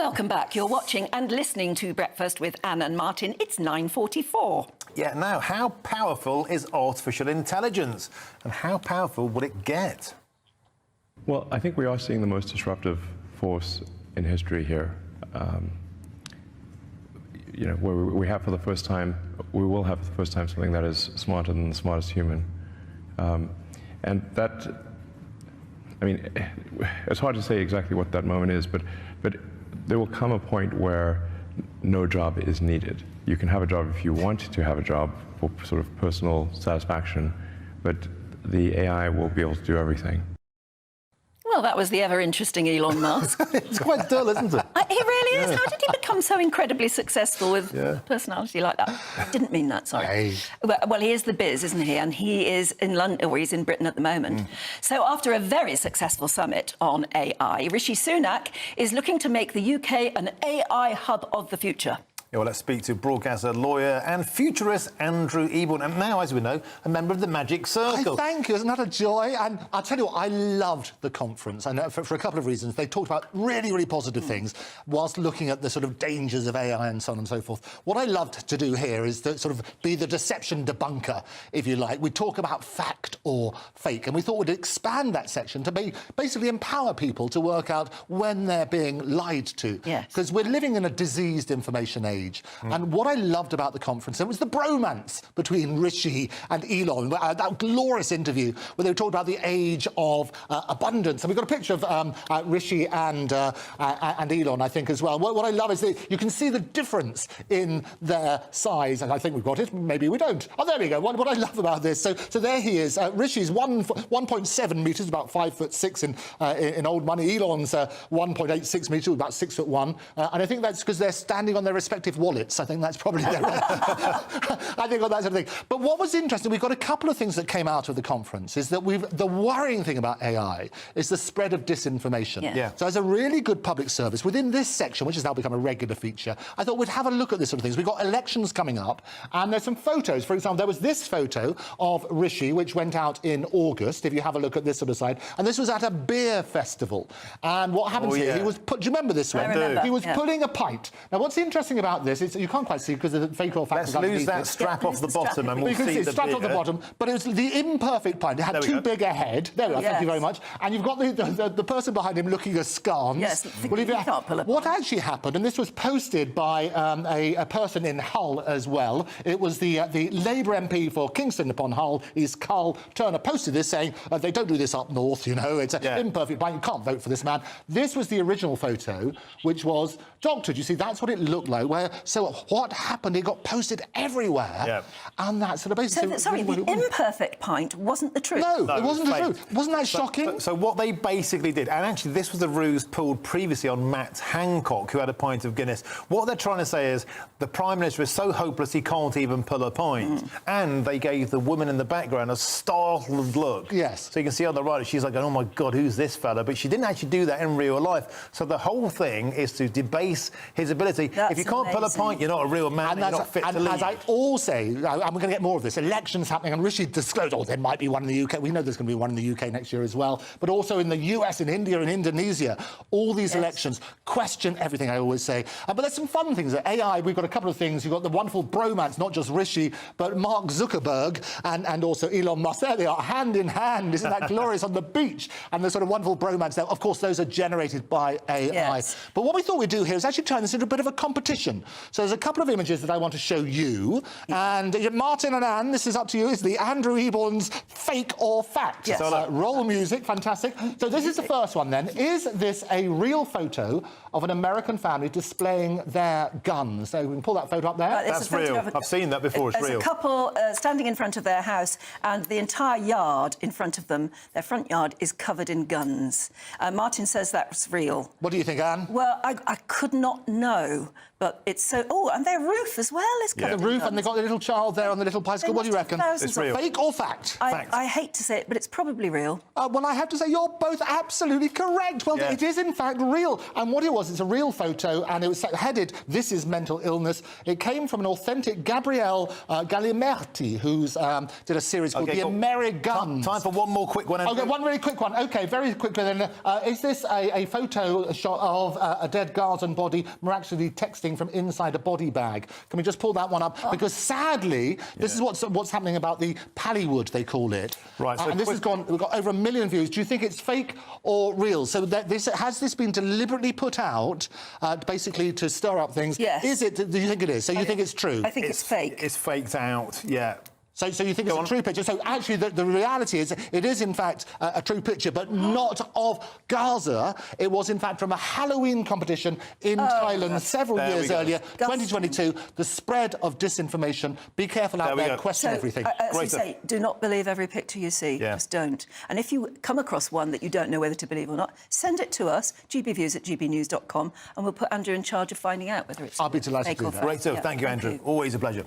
Welcome back. You're watching and listening to Breakfast with Anne and Martin. It's 9:44. Yeah, now, how powerful is artificial intelligence? And how powerful will it get? Well, I think we are seeing the most disruptive force in history here. You know, where we have for the first time, we will have for the first time something that is smarter than the smartest human. And that, I mean, it's hard to say exactly what that moment is, but there will come a point where no job is needed. You can have a job if you want to have a job for sort of personal satisfaction, but the AI will be able to do everything. Well, that was the ever-interesting Elon Musk. It's quite dull, isn't it? He really is. How did he become so incredibly successful with a personality like that? Didn't mean that, sorry. Hey. Well, he is the biz, isn't he? And he is in London, or he's in Britain at the moment. So after a very successful summit on AI, Rishi Sunak is looking to make the UK an AI hub of the future. Yeah, well, let's speak to broadcaster, lawyer and futurist Andrew Eborn, and now, as we know, a member of the Magic Circle. Thank you. Isn't that a joy? And I'll tell you what, I loved the conference, and for a couple of reasons. They talked about really, really positive things, whilst looking at the sort of dangers of AI and so on and so forth. What I loved to do here is to sort of be the deception debunker, if you like. We talk about fact or fake, and we thought we'd expand that section to basically empower people to work out when they're being lied to. Yes. Because we're living in a diseased information age. And what I loved about the conference, it was the bromance between Rishi and Elon, that glorious interview where they talked about the age of abundance. And we've got a picture of Rishi and Elon, I think, as well. What I love is that you can see the difference in their size, and I think we've got it, maybe we don't. Oh, there we go. What I love about this, so there he is. Rishi's 1.7 metres, about 5'6" in old money. Elon's 1.86 metres, about 6'1", and I think that's because they're standing on their respective wallets. I think that's probably their I think on that sort of thing. But what was interesting, we've got a couple of things that came out of the conference, is that the worrying thing about AI is the spread of disinformation. Yeah. So as a really good public service, within this section, which has now become a regular feature, I thought we'd have a look at this sort of things. We've got elections coming up, and there's some photos. For example, there was this photo of Rishi, which went out in August, if you have a look at this sort of side, and this was at a beer festival. And what happens here, he was do you remember this one? I remember. He was pulling a pint. Now, what's interesting about this is you can't quite see because of the fake or fact. Let's lose that strap off the bottom and we'll see the strap off the bottom, but it was the imperfect pint. It had too big a head. There we are, thank you very much. And you've got the person behind him looking askance. Yes, what actually happened, and this was posted by a person in Hull as well, it was the Labour MP for Kingston upon Hull, is Carl Turner, posted this saying, they don't do this up north, you know, it's an imperfect pint, you can't vote for this man. This was the original photo, which was doctored. You see, that's what it looked like. So what happened? It got posted everywhere, and that's sort of basically... So, sorry, the imperfect pint wasn't the truth? No, it wasn't the truth. Wasn't that shocking? So what they basically did, and actually this was the ruse pulled previously on Matt Hancock, who had a pint of Guinness. What they're trying to say is the Prime Minister is so hopeless he can't even pull a pint. And they gave the woman in the background a startled look. Yes. So you can see on the right, she's like, oh my God, who's this fella? But she didn't actually do that in real life. So the whole thing is to debase his ability. That's if you can't pull a pint, you're not a real man, and you're not fit to lead. As I all say, and we're going to get more of this, elections happening, and Rishi disclosed, there might be one in the UK. We know there's going to be one in the UK next year as well, but also in the US, in India, in Indonesia, all these elections question everything, I always say. But there's some fun things. At AI, we've got a couple of things. You've got the wonderful bromance, not just Rishi, but Mark Zuckerberg and also Elon Musk. There they are, hand in hand. Isn't that glorious on the beach? And the sort of wonderful bromance there. Of course, those are generated by AI. Yes. But what we thought we'd do here is actually turn this into a bit of a competition. So there's a couple of images that I want to show you. And Martin and Anne, this is up to you. It's the Andrew Eborn's Fake or Fact. Yes. Roll music, fantastic. So this is the first one then. Is this a real photo of an American family displaying their guns? So we can pull that photo up there. Right, that's real. I've seen that before, it's real. There's a couple standing in front of their house, and the entire yard in front of them, their front yard, is covered in guns. Martin says that's real. What do you think, Anne? Well, I could not know, But it's so... Oh, and their roof as well is covered The in roof, and they've got the little child there on the little bicycle. What do you reckon? It's real. Fake or fact? I hate to say it, but it's probably real. Well, I have to say you're both absolutely correct. Well, it is in fact real. And what it was, it's a real photo, and it was headed, "This is mental illness." It came from an authentic Gabrielle Gaglimerti, who's did a series called The Americans. Time for one more quick one. Okay, one really quick one. Okay, very quickly then. Is this a photo shot of a dead garden body miraculously texting from inside a body bag? Can we just pull that one up? Because sadly, this is what's happening about the Pallywood, they call it. Right. So and this has gone. We've got over 1 million views. Do you think it's fake or real? So has this been deliberately put out, basically to stir up things? Yes. Is it? Do you think it is? So you think it's true? I think it's fake. It's faked out. Yeah. So you think it's a true picture? So actually, the reality is, it is in fact a true picture, but not of Gaza. It was in fact from a Halloween competition in Thailand several years earlier, 2022. The spread of disinformation. Be careful out there. Question everything. As you say, do not believe every picture you see. Yeah. Just don't. And if you come across one that you don't know whether to believe or not, send it to us, gbviews@gbnews.com, and we'll put Andrew in charge of finding out whether it's I'll be delighted fake to do or that. fact. Great stuff. Thank you, Andrew. Always a pleasure.